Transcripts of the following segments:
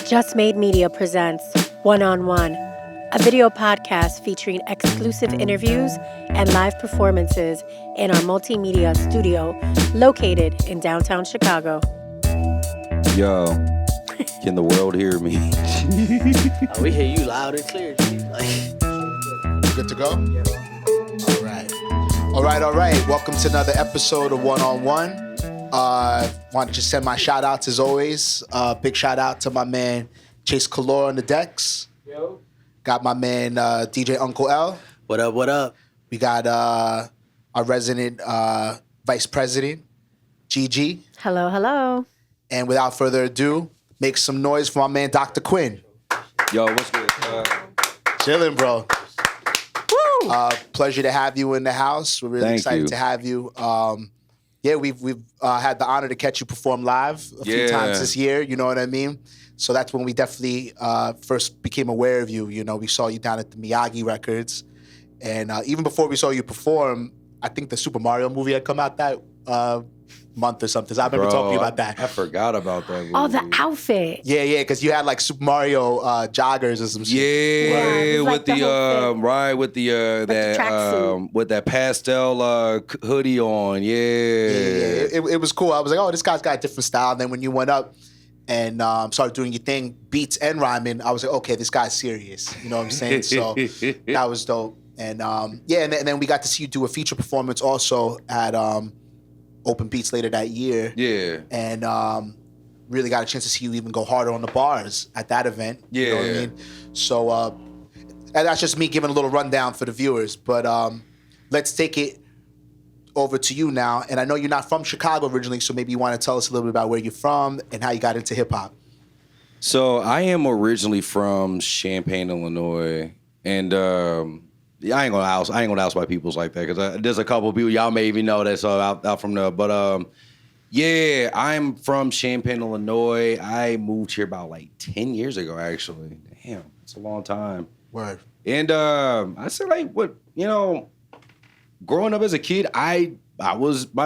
Just Made Media presents One on One, a video podcast featuring exclusive interviews and live performances in our multimedia studio located in downtown Chicago. Yo, can the world hear me? Oh, we hear you loud and clear, G. Good to go? All right. Welcome to another episode of One on One. Want to just send my shout outs as always. Big shout out to my man Chase Calor on the decks. Yo. Got my man DJ Uncle L. What up? We got our resident vice president, GG. Hello. And without further ado, make some noise for my man Dr. Quinn. Yo, what's good? Chilling, bro. Pleasure to have you in the house. We're really excited to have you. We've had the honor to catch you perform live a few times this year. You know what I mean? So that's when we definitely first became aware of you. You know, we saw you down at the Miyagi Records. And even before we saw you perform, I think the Super Mario movie had come out that month or something. So I remember talking about that. I forgot about that movie. Oh, the outfit. Yeah, because you had like Super Mario joggers or some shit. Yeah, like with the tracksuit. with that pastel hoodie on. Yeah. It was cool. I was like, oh, this guy's got a different style. And then when you went up and started doing your thing, beats and rhyming, I was like, okay, this guy's serious. You know what I'm saying? So that was dope. And and then we got to see you do a feature performance also at Open Beats later that year. Yeah. And really got a chance to see you even go harder on the bars at that event. Yeah. You know what I mean? So and that's just me giving a little rundown for the viewers. But let's take it over to you now. And I know you're not from Chicago originally, so maybe you want to tell us a little bit about where you're from and how you got into hip hop. So I am originally from Champaign, Illinois, and I ain't gonna house my peoples like that because there's a couple of people y'all may even know that's out from there. But I'm from Champaign, Illinois. I moved here about like 10 years ago, actually. Damn, it's a long time. Word. And I said growing up as a kid, my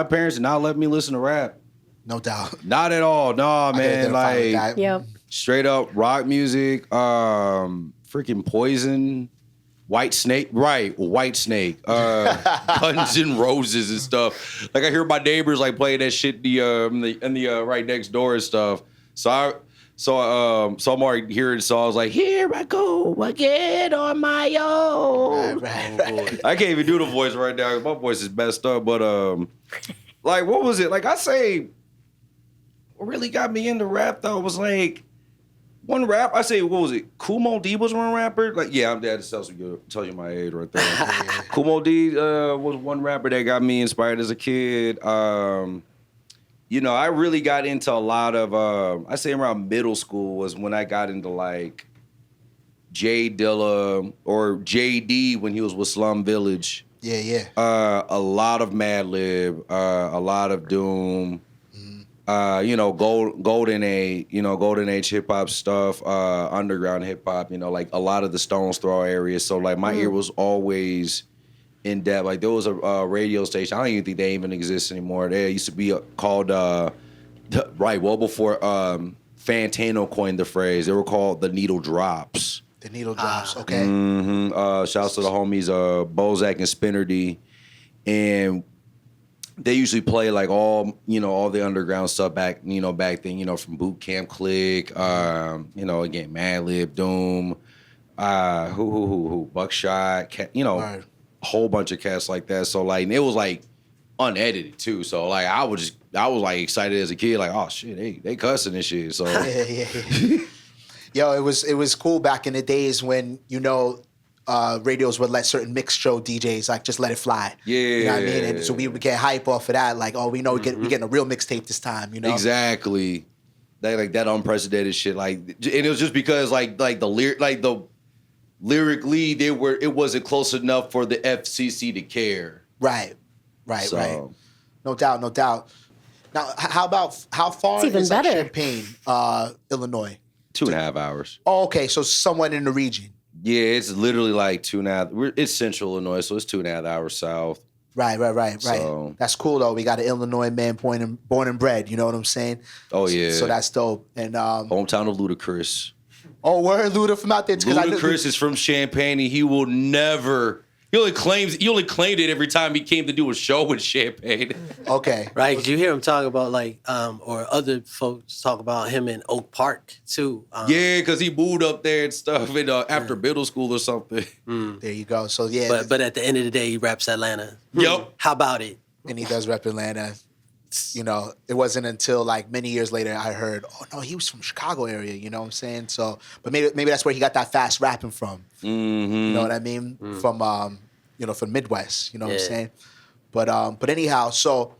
parents did not let me listen to rap. No doubt. Not at all. No, man. Like Yep. straight up rock music, freaking Poison. White Snake, Guns N' Roses and stuff. Like I hear my neighbors like playing that shit in the right next door and stuff. So I'm already hearing songs like "Here I Go Again on My Own." Right. I can't even do the voice right now. My voice is messed up. But like what was it? Like I say, what really got me into rap though was like. One rap, I say, what was it? Kumo D was one rapper. Like, yeah, I'm dead. Tells you my age right there. Kumo D was one rapper that got me inspired as a kid. I really got into a lot of. I say around middle school was when I got into like J Dilla or JD when he was with Slum Village. Yeah. A lot of Madlib, a lot of Doom. Golden Age hip hop stuff, underground hip hop, like a lot of the Stones Throw areas. So like my ear was always in depth. Like there was a radio station. I don't even think they even exist anymore. There used to be called before Fantano coined the phrase. They were called the Needle Drops. The Needle Drops. Okay. Mm-hmm. Shouts to the homies Bozak and Spinner D, and they usually play like all the underground stuff back then, from Boot Camp Click, again, Madlib, Doom, Buckshot, a whole bunch of cats like that. So like, and it was like unedited too. So like, I was like excited as a kid, like, oh shit, they cussing and shit. So yeah. Yo, it was cool back in the days when, radios would let certain mix show DJs like just let it fly. Yeah. You know what I mean? And so we would get hype off of that, like, oh, we know we're getting a real mixtape this time, Exactly. That unprecedented shit. Like, and it was just because the lyrically it wasn't close enough for the FCC to care. Right. No doubt. Now, how far is Champaign, Illinois? 2.5 hours. Oh, okay. So somewhat in the region. Yeah, it's literally like 2.5. It's central Illinois, so it's 2.5 hours south. Right. So, That's cool though. We got an Illinois man born and bred. You know what I'm saying? Oh yeah. So that's dope. And hometown of Ludacris. Oh, word, Luda from out there. Ludacris is from Champaign. He will never. He only claimed it every time he came to do a show in Champaign. Okay. Right, because you hear him talk about or other folks talk about him in Oak Park too. Yeah, because he moved up there and stuff after middle school or something. There you go. So yeah. But at the end of the day, he reps Atlanta. Yep. How about it? And he does rep Atlanta. You know, it wasn't until like many years later I heard, oh no, he was from Chicago area. You know what I'm saying? So, but maybe that's where he got that fast rapping from. Mm-hmm. You know what I mean? From from Midwest. You know what I'm saying? But anyhow, so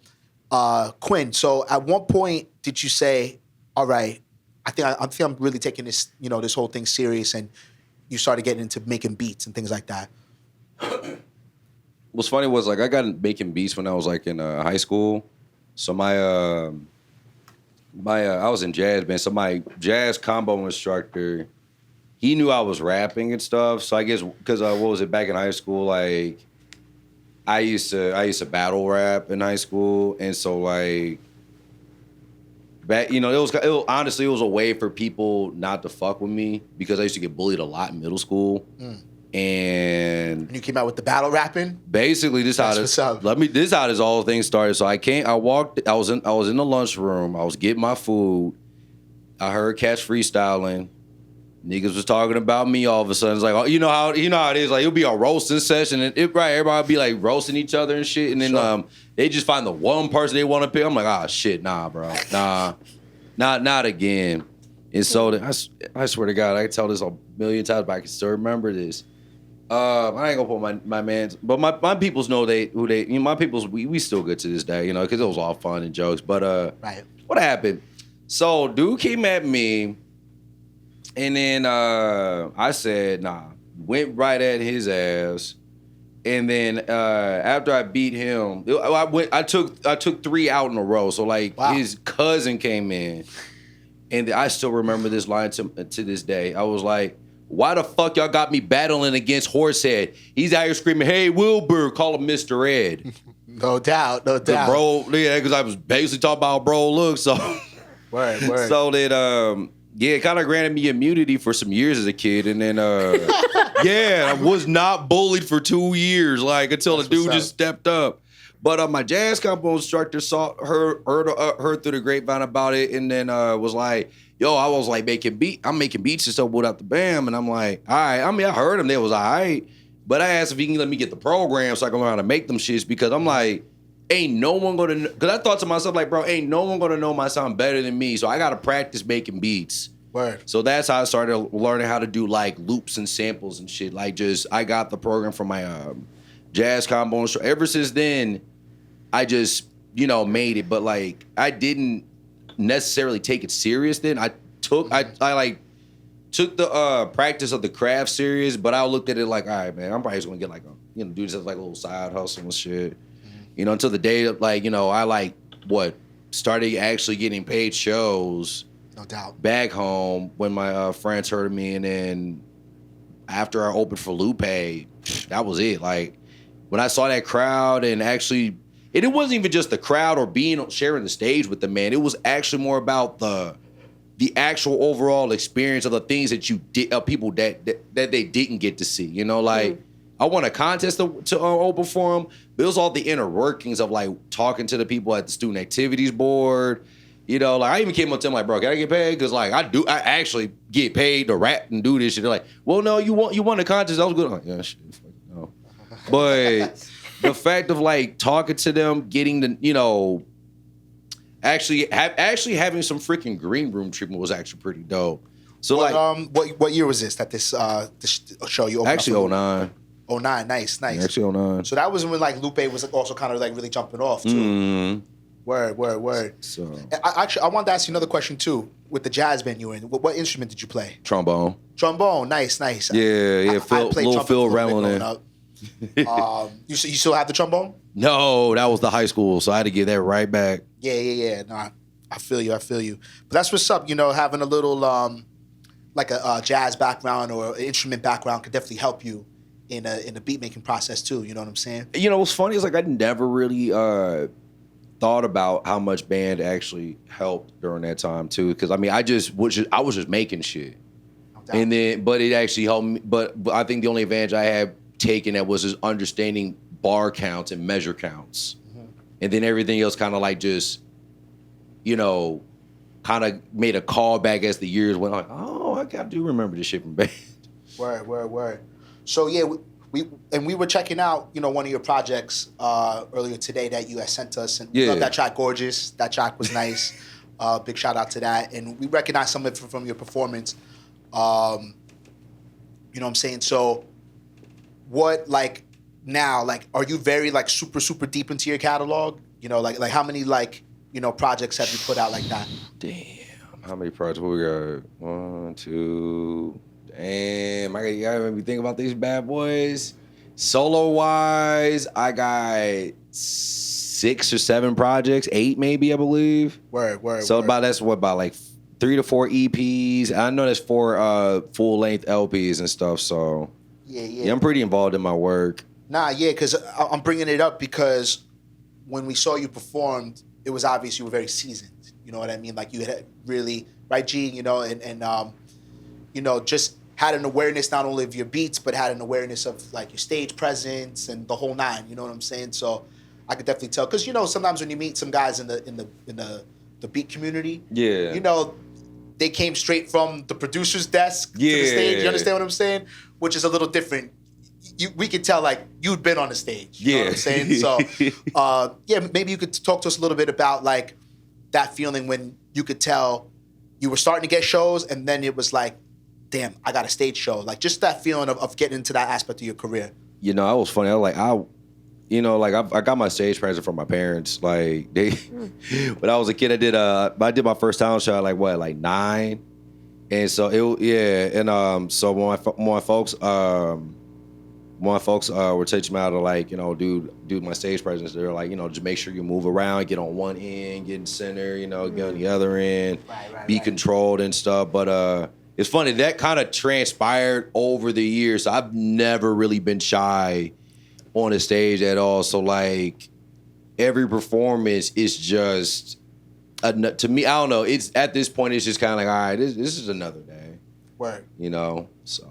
Quinn. So at one point did you say, all right, I think I'm really taking this this whole thing serious, and you started getting into making beats and things like that? What's funny was like I got making beats when I was like in high school. So I was in jazz band. So my jazz combo instructor, he knew I was rapping and stuff. So I guess because what was it back in high school? Like I used to battle rap in high school, and so like back honestly it was a way for people not to fuck with me because I used to get bullied a lot in middle school. And you came out with the battle rapping. Basically, this is how this whole thing started. So I was in the lunchroom. I was getting my food. I heard cats freestyling. Niggas was talking about me all of a sudden. It's like, oh, you know how it is. Like it'll be a roasting session, and everybody be like roasting each other and shit. And then they just find the one person they want to pick. I'm like, ah, shit, nah, bro, nah, not again. And so I swear to God, I can tell this a million times, but I can still remember this. I ain't gonna put my mans, but my peoples know my peoples, we still good to this day, because it was all fun and jokes. But right. What happened? So dude came at me, and then I said nah, went right at his ass, and then after I beat him, I took 3 out in a row. So like his cousin came in, and I still remember this line to this day. I was like, why the fuck y'all got me battling against Horsehead? He's out here screaming, hey, Wilbur, call him Mr. Ed. No doubt. Bro, yeah, because I was basically talking about how bro looks. So, word. So that, it kind of granted me immunity for some years as a kid. And then, I was not bullied for 2 years, like, until the dude just stepped up. But my jazz combo instructor heard through the grapevine about it, and then was like, yo, I was like I'm making beats and stuff without the BAM, and I'm like, all right. I mean, I heard him, they was all right, but I asked if he can let me get the program so I can learn how to make them shits, because I'm like, ain't no one gonna know, because I thought to myself, like, bro, ain't no one gonna know my sound better than me, so I gotta practice making beats. Word. So that's how I started learning how to do like loops and samples and shit. Like I got the program from my jazz combo instructor. Ever since then, I just, made it, but like I didn't necessarily take it serious then. I took the practice of the craft serious, but I looked at it like, all right, man, I'm probably just gonna get like do this as like a little side hustle and shit. Until the day that I started actually getting paid shows. No doubt. Back home when my friends heard of me, and then after I opened for Lupe, that was it. Like when I saw that crowd and actually. It wasn't even just the crowd or sharing the stage with the man. It was actually more about the actual overall experience of the things that you did, people that they didn't get to see. I won a contest to open for them, but it was all the inner workings of like talking to the people at the student activities board. I even came up to them like, bro, can I get paid? Because like I actually get paid to rap and do this shit. They're like, well, no, you won the contest. I was good. I'm like, yeah, shit, no, but. The fact of like talking to them, getting the, actually having some freaking green room treatment was actually pretty dope. So what year was this that this show you opened? Actually 09. 09, nice. Yeah, actually 09. So that was when like Lupe was also kind of like really jumping off too. Mm-hmm. Word. So I wanted to ask you another question too. With the jazz band you were in, what instrument did you play? Trombone, nice. Yeah. Phil Reynolds. You still have the trombone? No, that was the high school, so I had to get that right back. Yeah. No, I feel you. But that's what's up. Having a little like a jazz background or an instrument background could definitely help you in a beat making process too. You know what I'm saying? You know, what's funny is like I never really thought about how much band actually helped during that time too. Because I mean, I was just making shit, and then but it actually helped me. But I think the only advantage I had taken that was just understanding bar counts and measure counts, and then everything else kind of like just, you know, kind of made a callback as the years went on. Oh, I do remember this shit from band. Word. So yeah, we were checking out, you know, one of your projects earlier today that you had sent us, and we love that track, Gorgeous. That track was nice. Big shout out to that, and we recognize some of it from your performance. You know what I'm saying? So, what like now? Like, are you very like super deep into your catalog? You know, like how many like, you know, projects have you put out like that? Damn, how many projects? What we got? 1, 2. Damn, I gotta make me think about these bad boys. Solo wise, I got 6 or 7 projects, 8 maybe, I believe. Word. So about like 3 to 4 EPs. I know there's 4 full length LPs and stuff. So yeah, I'm pretty involved in my work. Because I'm bringing it up because when we saw you performed, it was obvious you were very seasoned. You know what I mean? Like you had really, right, G? You know, and you know, just had an awareness not only of your beats, but had an awareness of like your stage presence and the whole 9. You know what I'm saying? So I could definitely tell, because you know sometimes when you meet some guys in the beat community, you know, they came straight from the producer's desk to the stage. You understand what I'm saying? Which is a little different. We could tell like you'd been on the stage. You know what I'm saying? So maybe you could talk to us a little bit about like that feeling when you could tell you were starting to get shows, and then it was like, damn, I got a stage show. Like just that feeling of getting into that aspect of your career. You know, I was funny. I was like, I got my stage presence from my parents. Like they, when I was a kid, I did my first talent show at like 9, and so so when my folks were teaching me how to like, you know, do my stage presence. They're like, you know, just make sure you move around, get on one end, get in center, you know, get on the other end, be controlled and stuff. But it's funny, that kind of transpired over the years. So I've never really been shy on the stage at all. So like every performance is just to me, I don't know. It's at this point, it's just kind of like, all right, this is another day. Word. You know, so.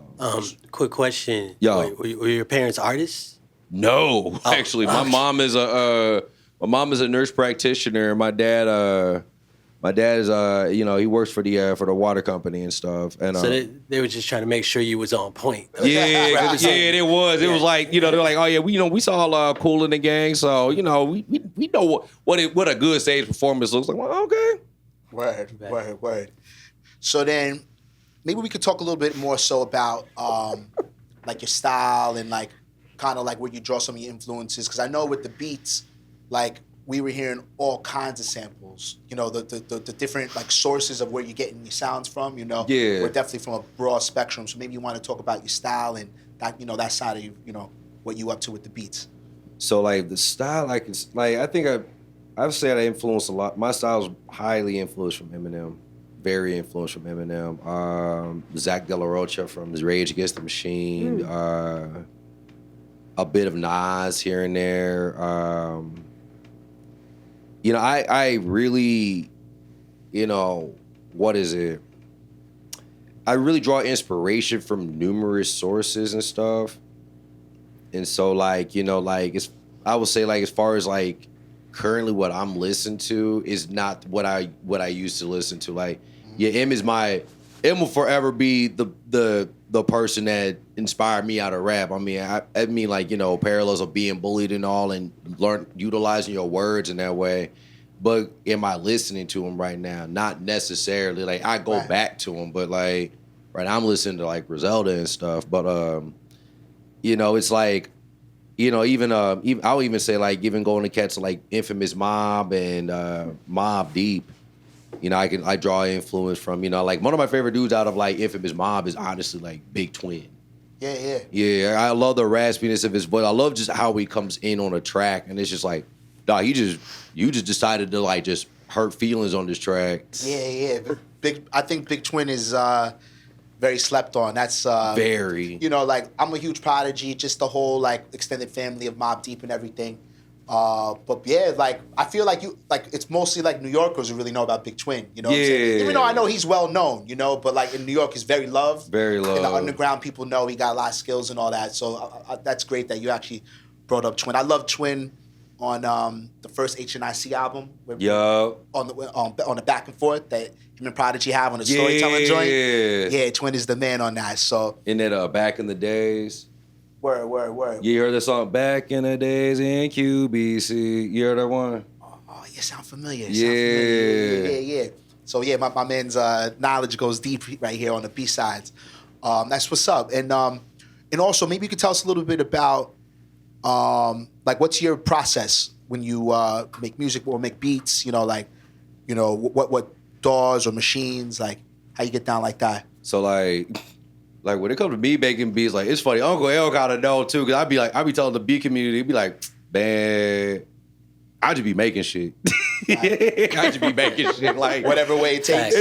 Quick question. Yo. Were your parents artists? No, actually, my mom is a nurse practitioner. My dad is you know, he works for the water company and stuff. And so they were just trying to make sure you was on point. Yeah, it was. It was like, you know, they're like, oh yeah, we saw Kool and the Gang, so you know, we know what a good stage performance looks like. Well, okay. Word. So then, maybe we could talk a little bit more so about like your style and like kind of like where you draw some of your influences. Because I know with the beats, like we were hearing all kinds of samples. You know, the different like sources of where you're getting your sounds from. You know, we're definitely from a broad spectrum. So maybe you want to talk about your style and that, you know, that side of you know, what you up to with the beats. So like the style, like it's like I think I've said I influenced a lot. My style is highly influenced from Eminem. Very influenced from Eminem. Zach De La Rocha from Rage Against the Machine. A bit of Nas here and there. You know, I really, you know, what is it? I really draw inspiration from numerous sources and stuff. And so, like, you know, like, I would say, like, as far as, like, currently what I'm listening to is not what I used to listen to. Like, M will forever be the person that inspired me out of rap. I mean, like, you know, parallels of being bullied and all, and utilizing your words in that way. But am I listening to him right now? Not necessarily. Like, I go back to him, but like, right now I'm listening to like Griselda and stuff. But you know, it's like, you know, even I'll even say like even going to catch like Infamous Mob and Mob Deep. You know, I draw influence from, you know, like one of my favorite dudes out of like Infamous Mob is honestly like Big Twin. Yeah, I love the raspiness of his voice. I love just how he comes in on a track, and it's just like, dog, you just decided to like just hurt feelings on this track. Yeah. I think Big Twin is very slept on. That's very. You know, like I'm a huge Prodigy, just the whole like extended family of Mobb Deep and everything. But yeah, like I feel like it's mostly like New Yorkers who really know about Big Twin. You know what I'm saying? Even though I know he's well known, you know, but like in New York he's very loved. Very loved. In the underground, people know he got a lot of skills and all that. So that's great that you actually brought up Twin. I love Twin on the first HNIC album. On the back and forth that him and Prodigy have on the storytelling joint. Yeah, Twin is the man on that. So in that Back in the Days. Word. You heard the song Back in the Days in QBC. You heard that one? Oh, yeah, sound familiar. Yeah. So yeah, my man's knowledge goes deep right here on the B-sides. That's what's up. And also maybe you could tell us a little bit about like what's your process when you make music or make beats, you know, like, you know, what DAWs or machines, like how you get down like that. So like when it comes to me making beats, like it's funny. Uncle L gotta know too, cause I be telling the beat community, he'd be like, man, I just be making shit. I just be making shit like whatever way it takes.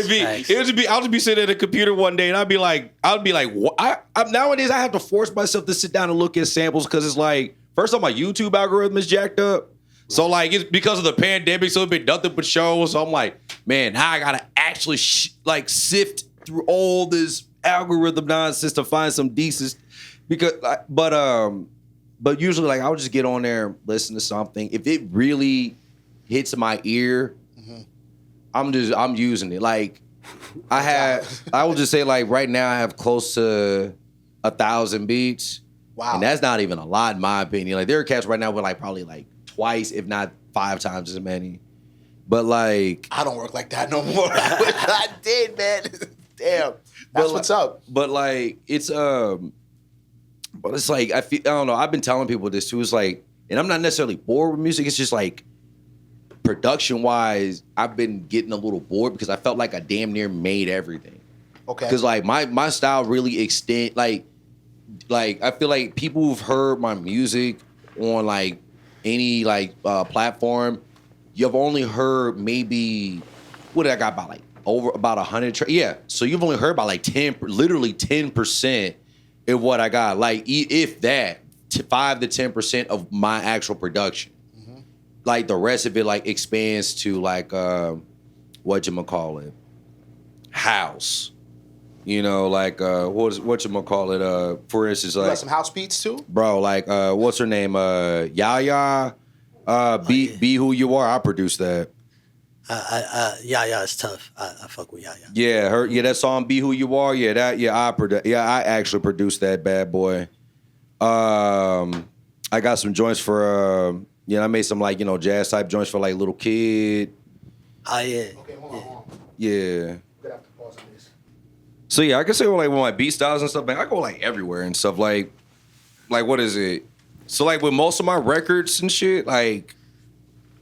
I'll just be sitting at a computer one day and I'll be like, what? Nowadays I have to force myself to sit down and look at samples because it's like, first off, my YouTube algorithm is jacked up. So like it's because of the pandemic, so it's been nothing but shows. So I'm like, man, now I gotta actually sift through all this algorithm nonsense to find some decent. But usually like I'll just get on there, listen to something. If it really hits my ear, I'm using it. Like I will just say like right now I have close to 1,000 beats. Wow. And that's not even a lot in my opinion. Like there are cats right now with like probably like twice, if not 5 times as many. But like I don't work like that no more. I did, man. Damn. That's what's up. But like it's like I don't know. I've been telling people this too. It's like, and I'm not necessarily bored with music. It's just like production wise, I've been getting a little bored because I felt like I damn near made everything. Okay. Because like my style really extend like I feel like people who've heard my music on like any like platform, you've only heard maybe what did I got about like over about 100 yeah. So you've only heard about like 10% of what I got. Like if that 5 to 10% of my actual production. Like the rest of it like expands to like whatchamacallit, house. You know, like whatchamacallit, for instance, like you got some house beats too? Bro, like what's her name? Yaya. Be Who You Are. I produced that. Yaya is tough. I fuck with Yaya. Yeah, that song Be Who You Are. I actually produced that bad boy. I got some joints for I made some like, jazz type joints for like Little Kid. Oh yeah. Okay, hold on. Yeah. We're gonna have to pause on this. So yeah, I can say like with my beat styles and stuff, man, I go like everywhere and stuff. Like what is it? So like with most of my records and shit, like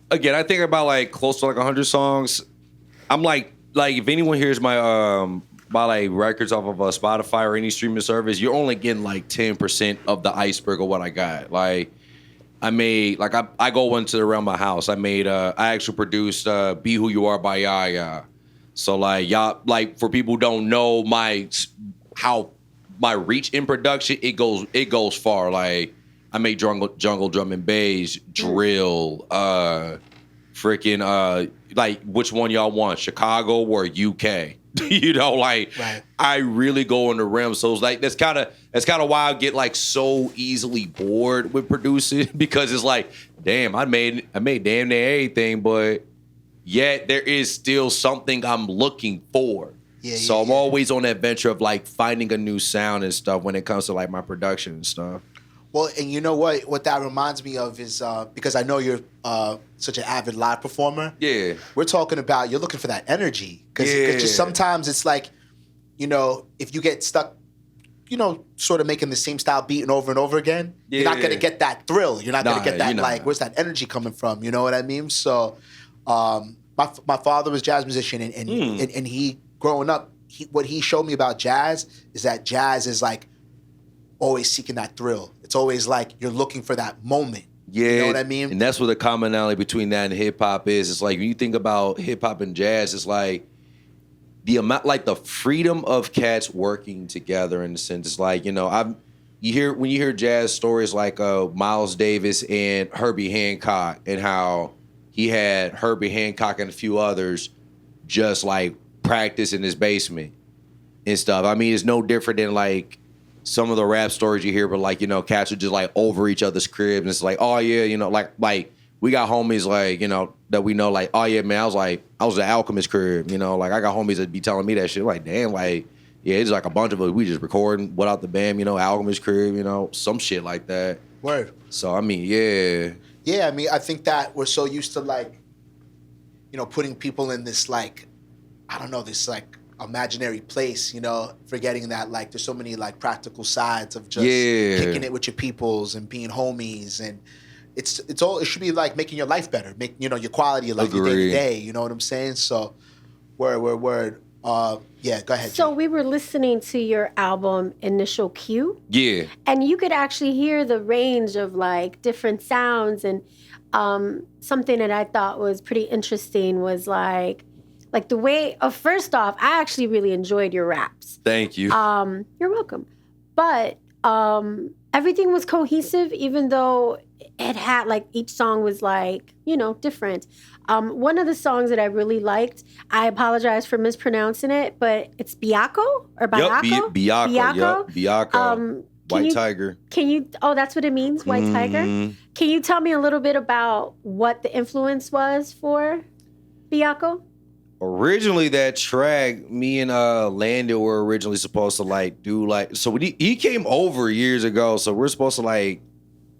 again, I think about like close to like 100 songs. I'm like if anyone hears my like records off of Spotify or any streaming service, you're only getting like 10% of the iceberg of what I got. Like I made like I go into around my house. I actually produced Be Who You Are by Yaya. So like y'all like for people who don't know how my reach in production, it goes far. Like I made jungle drum and bass, drill, freaking like which one y'all want, Chicago or UK? Like right. I really go in the rim. So it's like that's kind of why I get like so easily bored with producing because it's like, damn, I made damn near everything, but yet there is still something I'm looking for. So I'm always on that venture of like finding a new sound and stuff when it comes to like my production and stuff. Well, and you know what that reminds me of is because I know you're such an avid live performer. Yeah. We're talking about you're looking for that energy. Because just sometimes it's like, if you get stuck, sort of making the same style beat and over again, you're not going to get that thrill. You're not going to get that, like, where's that energy coming from? You know what I mean? So my father was a jazz musician, and he, growing up, what he showed me about jazz is that jazz is like always seeking that thrill. It's always like you're looking for that moment. Yeah, you know what I mean? And that's what the commonality between that and hip hop is. It's like when you think about hip hop and jazz, it's like the amount, like the freedom of cats working together in the sense, it's like, you know, when you hear jazz stories like Miles Davis and Herbie Hancock, and how he had Herbie Hancock and a few others just like practice in his basement and stuff. I mean, it's no different than like some of the rap stories you hear, but like, you know, cats are just like over each other's cribs, and it's like, oh yeah, you know, like we got homies like, you know, that we know, like, oh yeah, man, I was at Alchemist crib, you know, like I got homies that be telling me that shit, like, damn, like, yeah, it's like a bunch of us, we just recording without the band, you know, Alchemist crib, you know, some shit like that. Word. So I mean, yeah. Yeah, I mean, I think that we're so used to like, you know, putting people in this like, I don't know, this like imaginary place, you know, forgetting that like there's so many like practical sides of just kicking it with your peoples and being homies, and it's all, it should be like making your life better, make, you know, your quality of life, your day to day, you know what I'm saying? So word. Yeah, go ahead. So we were listening to your album Initial Q. Yeah. And you could actually hear the range of like different sounds, and something that I thought was pretty interesting was like the way, first off, I actually really enjoyed your raps. Thank you. You're welcome. But everything was cohesive, even though it had like each song was like, you know, different. One of the songs that I really liked, I apologize for mispronouncing it, but it's Biako or Biako? Biako. White Tiger. Can you, that's what it means, White Tiger? Can you tell me a little bit about what the influence was for Biako? Originally, that track, me and Landon were originally supposed to like do like, so he came over years ago, so we're supposed to like,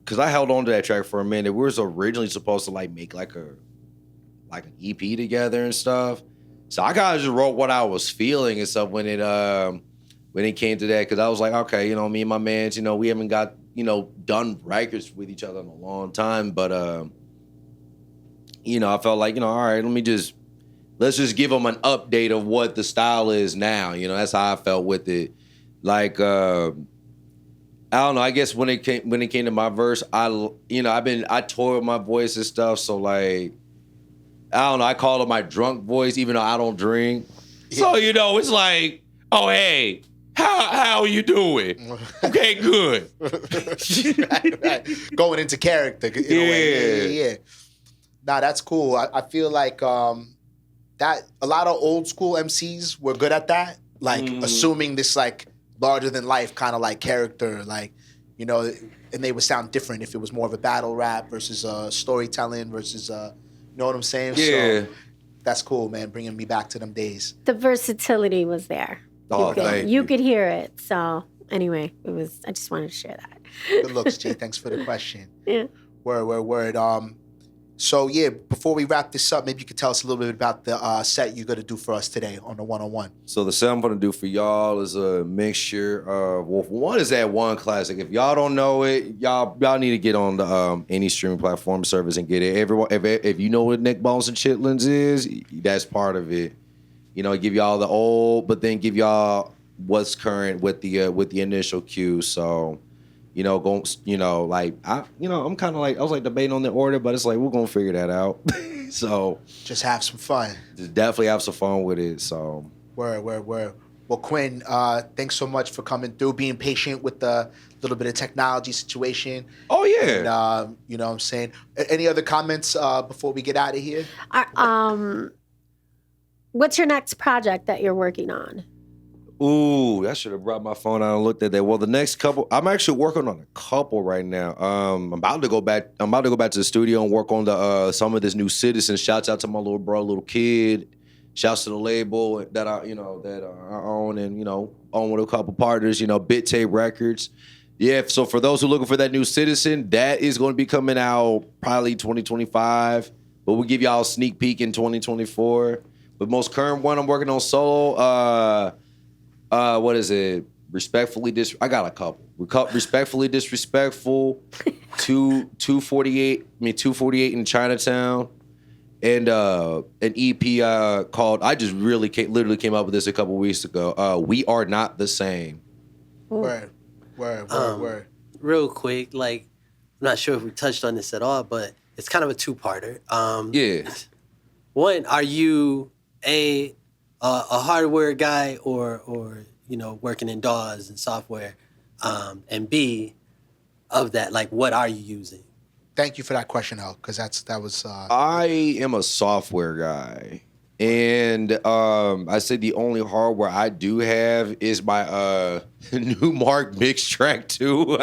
because I held on to that track for a minute, we were originally supposed to like make like an EP together and stuff. So I kind of just wrote what I was feeling and stuff when it came to that, because I was like, okay, you know, me and my mans, you know, we haven't got, you know, done records with each other in a long time, but you know, I felt like, you know, all right, let's just give them an update of what the style is now. You know, that's how I felt with it. Like, I don't know. I guess when it came to my verse, I toy with my voice and stuff. So like, I don't know. I call it my drunk voice, even though I don't drink. Yeah. So you know, it's like, oh hey, how are you doing? Okay, good. right. Going into character. In a way. Yeah. Nah, that's cool. I feel like that a lot of old school MCs were good at that, like assuming this like larger than life kind of like character, like, you know, and they would sound different if it was more of a battle rap versus storytelling versus you know what I'm saying? Yeah. So that's cool, man. Bringing me back to them days. The versatility was there. Oh, you could hear it. So anyway, I just wanted to share that. Good looks, G. Thanks for the question. Yeah. Word. So yeah, before we wrap this up, maybe you could tell us a little bit about the set you're gonna do for us today on the 101. So the set I'm gonna do for y'all is a mixture of, well, one is that one classic. If y'all don't know it, y'all need to get on the any streaming platform service and get it. Everyone, if you know what Neck Bones and Chitlins is, that's part of it. You know, give y'all the old, but then give y'all what's current with the initial Q. So, you know, I'm kind of like, I was like debating on the order, but it's like, we're going to figure that out. So. Just have some fun. Just definitely have some fun with it, so. Word. Well, Quinn, thanks so much for coming through, being patient with the little bit of technology situation. Oh, yeah. And, you know what I'm saying? Any other comments before we get out of here? What's your next project that you're working on? Ooh, I should have brought my phone out and looked at that. Well, the next couple, I'm actually working on a couple right now. I'm about to go back to the studio and work on some of this new Citizen. Shouts out to my little bro, little kid. Shouts to the label that I own and, you know, own with a couple partners, you know, Bit Tape Records. Yeah, so for those who are looking for that new Citizen, that is going to be coming out probably 2025, but we'll give y'all a sneak peek in 2024. But most current one I'm working on solo, what is it? I got a couple. Respectfully Disrespectful, 248 in Chinatown, and an EP called, I just literally came up with this a couple weeks ago. We Are Not the Same. Word. Real quick, like, I'm not sure if we touched on this at all, but it's kind of a two-parter. Yeah. One, are you a a hardware guy or working in DAWs and software, and B, of that, like, what are you using? Thank you for that question, L, because that was. I am a software guy, and I said the only hardware I do have is my new Mark Mix Track 2.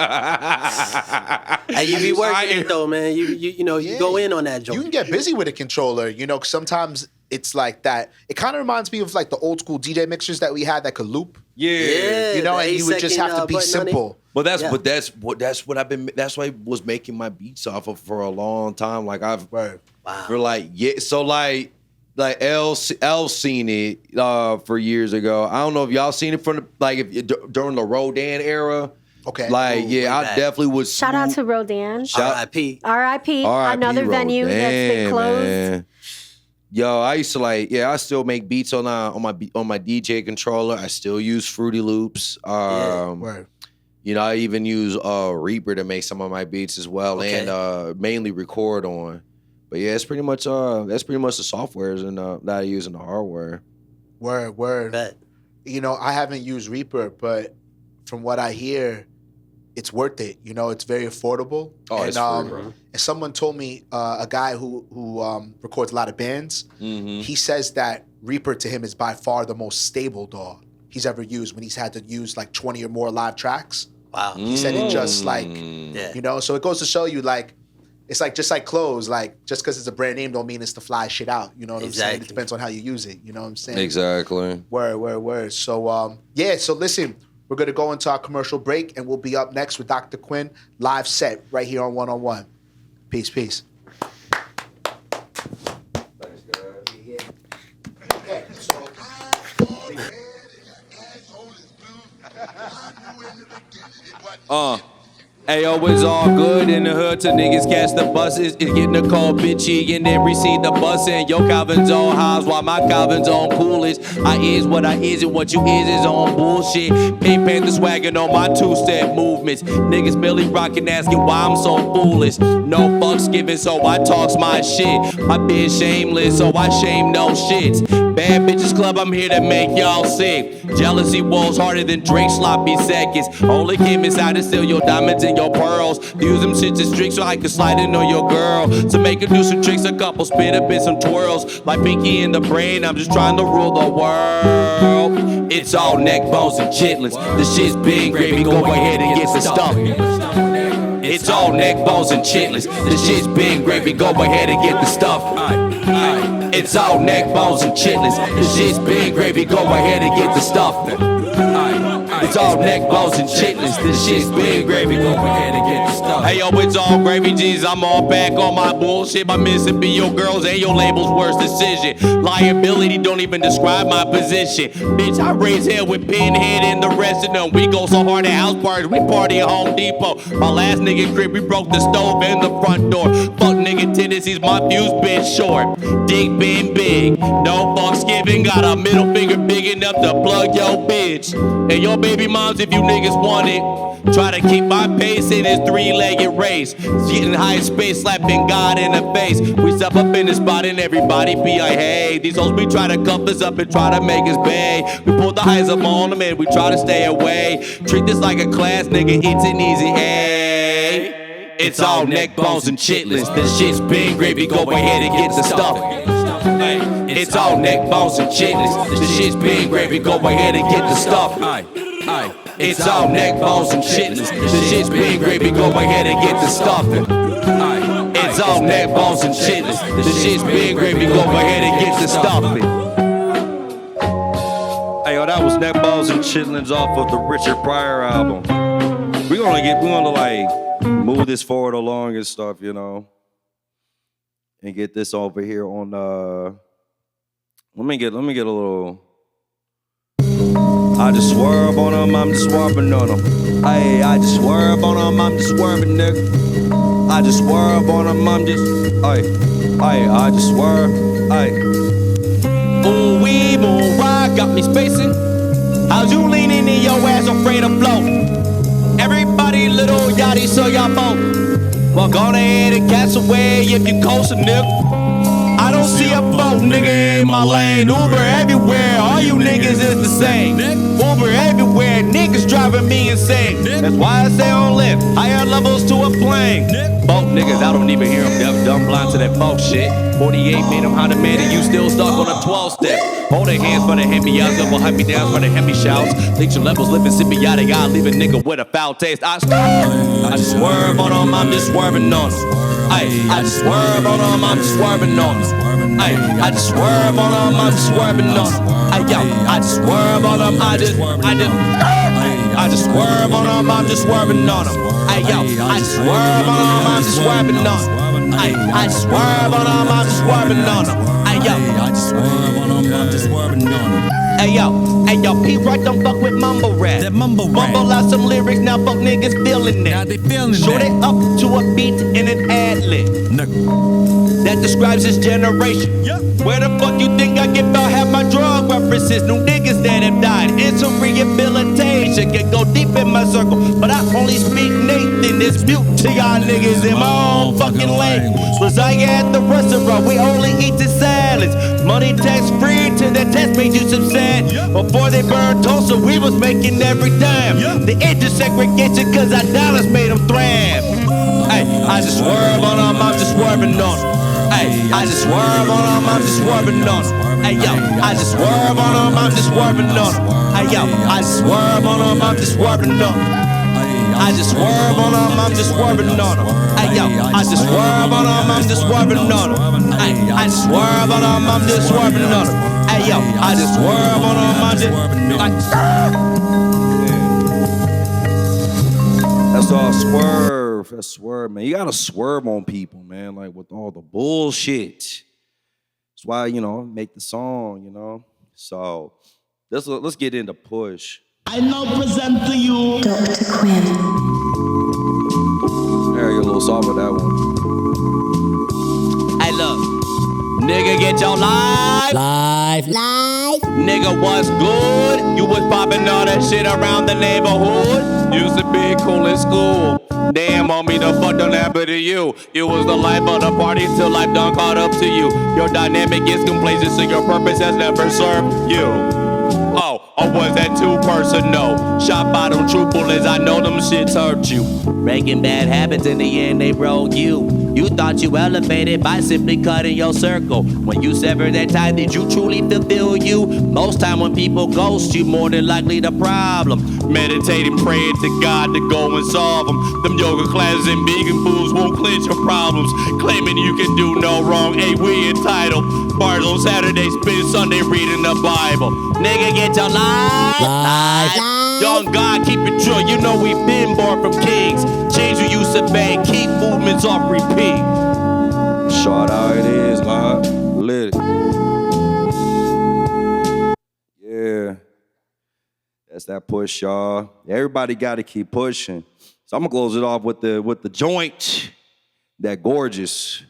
Hey, you be working it though, man. You go in on that joint. You can get busy with a controller, 'cause sometimes it's like that. It kind of reminds me of like the old school DJ mixers that we had that could loop. Yeah. And you would just have to be simple. But that's what I've been. That's what I was making my beats off of for a long time. Like for like so like L seen it for years ago. I don't know if y'all seen it from during the Rodan era. Okay. Like I definitely was. Shout out to Rodan. R.I.P. R.I.P. Another venue that's been closed. Man. Yo, I used to I still make beats on my DJ controller. I still use Fruity Loops. I even use Reaper to make some of my beats as well, and mainly record on. But yeah, it's pretty much that's pretty much the softwares and that I use in the hardware. Word. Bet. I haven't used Reaper, but from what I hear, it's worth it. It's very affordable. Oh, it's free, bro. And someone told me a guy who records a lot of bands. Mm-hmm. He says that Reaper to him is by far the most stable DAW he's ever used when he's had to use like 20 or more live tracks. Wow. He said it just so it goes to show you like it's like just like clothes, like just because it's a brand name don't mean it's to fly shit out. You know what I'm saying? It depends on how you use it. You know what I'm saying? Exactly. Word. So so listen. We're going to go into our commercial break, and we'll be up next with Dr. Quinn, live set right here on 101. Peace. Thanks, guys. Hey, yo, it's all good in the hood till niggas catch the buses. It's getting a cold bitchy and then receive the bussin'. Yo, Calvin's on highs while my Calvin's on coolest. I is what I is and what you is on bullshit. Pink Panther swaggin' on my two-step movements. Niggas merely rockin' asking why I'm so foolish. No fucks given, so I talks my shit. My bitch shameless, so I shame no shits. Bad bitches club, I'm here to make y'all sick. Jealousy walls harder than Drake sloppy seconds. Only came inside to steal your diamonds and your pearls. Use them shit to streak so I can slide in on your girl. To make her do some tricks, a couple spit up in some twirls. Like Pinky in the brain, I'm just trying to rule the world. It's all neck bones and chitlins. The shit's big gravy, go ahead and get the stuff. It's all neck bones and chitlins. The shit's big gravy, go ahead and get the stuff. It's all neck bones and chitlins. The shit's big gravy, go ahead and get the stuff. It's all neck bones and chitlins. This shit's big gravy, go ahead and get the stuff. Hey yo, it's all gravy, G's. I'm all back on my bullshit. My missing be your girls and your label's worst decision. Liability don't even describe my position. Bitch, I raise hell with Pinhead and the rest of them. We go so hard at house parties, we party at Home Depot. My last nigga crib, we broke the stove and the front door. Fuck nigga tendencies, my fuse been short. Dick been big, no fucks given. Got a middle finger big enough to plug your bitch. And your baby moms, if you niggas want it, try to keep my pace in this three-legged race. Getting high in space, slapping God in the face. We step up in the spot and everybody be like, hey. These hoes be try to cuff us up and try to make us pay. We pull the highs up on them and we try to stay away. Treat this like a class, nigga, it's an easy A. It's all neck bones and chitlins. This shit's big gravy, go ahead and get the stuff. It's all neck bones and chitlins. This shit's big gravy, go ahead and get the stuff. It's all neck bones and chitlins. This shit's big gravy, go ahead and get the stuff. It's all neck bones and chitlins. This shit's big gravy, go ahead and get the stuff. Hey yo, that was neck bones and chitlins off of the Richard Pryor album. We're gonna like move this forward along and stuff, you know, and get this over here on let me get a little. I just swerve on them, I'm just swerving on them. Hey, I just swerve on them, I'm just swerving, nigga. I just swerve on them, I'm just, I just swerve, Ooh, we moon rock, got me spacing. How's you leaning in your ass afraid to float? Everybody little yachty, so y'all both. Well, go ahead and catch away if you coast a nigga. I don't don't see a boat, nigga, in my lane. Uber everywhere, all you niggas is the same. Uber everywhere, niggas driving me insane. That's why I stay on lift, higher levels to a plane. Boat niggas, I don't even hear them, deaf, dumb, blind to that folk shit. 48 made them Honda man and you still stuck on a 12-step. Hold their hands for the hand-me-outs, double hand-me-downs for the hand-me-shouts. Think your levels living symbiotic, I'll leave a nigga with a foul taste. I just swerve on them, I'm just swerving on them. I just swerve on them, I'm just swerving on them. I just swerve on them, I'm just swerving on them. I just swerve on them, I just swerve on them, I'm just swerving on them. I just swerve on them, I'm just swerving on them. I just swerve on them, I'm just swerving on them. I just swerve on them, I'm just swerving on them. Hey yo, Pete Rock don't fuck with mumble rap. That mumble out some lyrics, now fuck niggas feeling it. Now they feeling Short it up to a beat in an ad-lib. That describes his generation. Where the fuck you think I get about half my drug references? New niggas that have died in some rehabilitation. Can go deep in my circle, but I only speak Nathan. It's mute to y'all niggas in my own fucking language. Was I at the restaurant? We only eat the salads. Money tax free till that tax made you some sad. Before they burned Tulsa, we was making every dime. The intersegregation cause our dollars made them thrash. Hey, I just swerve on them, I'm just swerving on them. Hey, I just swerve on them, I'm just swerving on them. Hey yo, I just swerve on them, I'm just swerving on them. Hey yo, I just swerve on them, I'm just swerving on them. I just swerve on them, I'm just swerving on them. Hey yo, I just swerve on them, I'm just swerving on them. Hey, I just swerve on them, I'm just swerving on them. Hey yo, I just swerve on them, I'm just That's all swerve. That's swerve, man. You gotta swerve on people, man, like with all the bullshit. That's why, make the song, So let's get into Push. I now present to you Dr. Quinn. There you a little soft with that one. Hey, look. Nigga, get your life. Nigga, what's good? You was popping all that shit around the neighborhood. Used to be cool in school. Damn, homie, the fuck done happened to you? You was the life of the party till life done caught up to you. Your dynamic is complacent, so your purpose has never served you. Or was that too personal? Shot by them true bullets, I know them shits hurt you. Breaking bad habits, in the end they broke you. You thought you elevated by simply cutting your circle. When you sever that tie, did you truly fulfill you? Most time when people ghost you, more than likely the problem. Meditating, praying to God to go and solve them. Them yoga classes and vegan foods won't cleanse your problems. Claiming you can do no wrong, hey, we entitled. Bars on Saturday, spend Sunday reading the Bible. Nigga, get your life. Young God, keep it true. You know we've been born from kings. Change who you survey, keep movements off repeat. Short how it is, man. Lit it. Yeah. That's that push, y'all. Everybody got to keep pushing. So I'm gonna close it off with the joint. That gorgeous.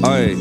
Aye.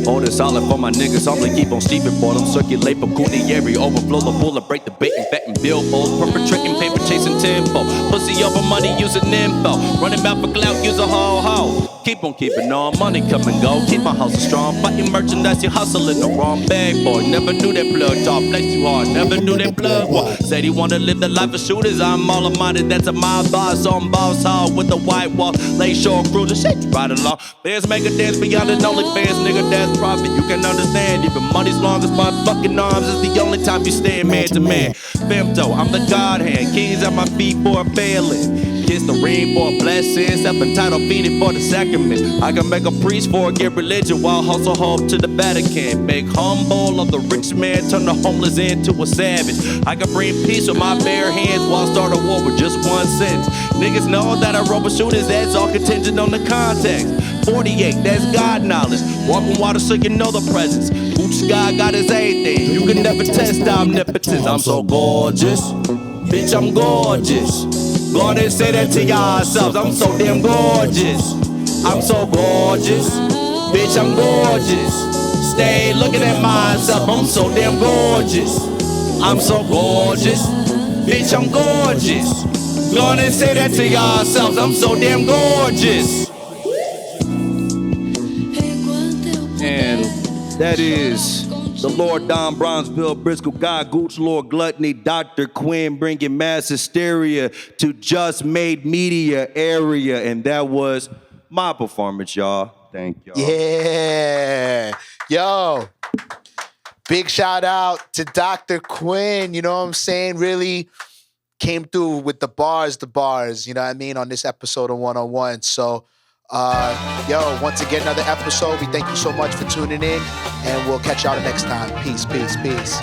Hold it solid for my niggas, humbly keep on steeping for them. Circulate for Kunieri, overflow the bullet, break the bait and bet and billboards. Perpetrating paper, chasing tempo. Pussy over money, using info. Running back for clout, use a ho-ho. Keep on keeping on, money come and go. Keep my hustle strong, fighting merchandise, you hustling the wrong bag, boy. Never knew that plug talk, flex too hard. Never knew that plug walk. Said he wanna live the life of shooters, I'm all minded. That's a mild boss on boss hall with the white wall. Lay shore cruiser, shit, right along. Fans make a dance beyond an OnlyFans, nigga, that's profit. You can understand, even money's long as my fucking arms is the only time you stand man to man. Femto, I'm the God hand, keys at my feet for a failing. Kiss the ring for a blessing, self-entitled fiending for the sacrament. I can make a priest forget religion while hustle home to the Vatican. Make humble of the rich man, turn the homeless into a savage. I can bring peace with my bare hands while start a war with just one sentence. Niggas know that I roll with shooters, that's all contingent on the context. 48, that's God knowledge. Walking water so you know the presence. Gucci God got his everything. You can never test omnipotence. I'm so gorgeous, bitch, I'm gorgeous. Go on and say that to yourselves. I'm so damn gorgeous. I'm so gorgeous. Bitch, I'm gorgeous. Stay looking at myself. I'm so damn gorgeous. I'm so gorgeous. Bitch, I'm gorgeous. Go on and say that to yourselves. I'm so damn gorgeous. And that is the Lord Don Bronzeville, Briscoe, God, Gooch, Lord Gluttony, Dr. Quinn, bringing mass hysteria to Just Made Media area. And that was my performance, y'all. Thank y'all. Yeah. Yo, big shout out to Dr. Quinn. You know what I'm saying? Really came through with the bars, you know what I mean, on this episode of 101. So, once again, another episode. We thank you so much for tuning in, and we'll catch y'all the next time. Peace, peace, peace.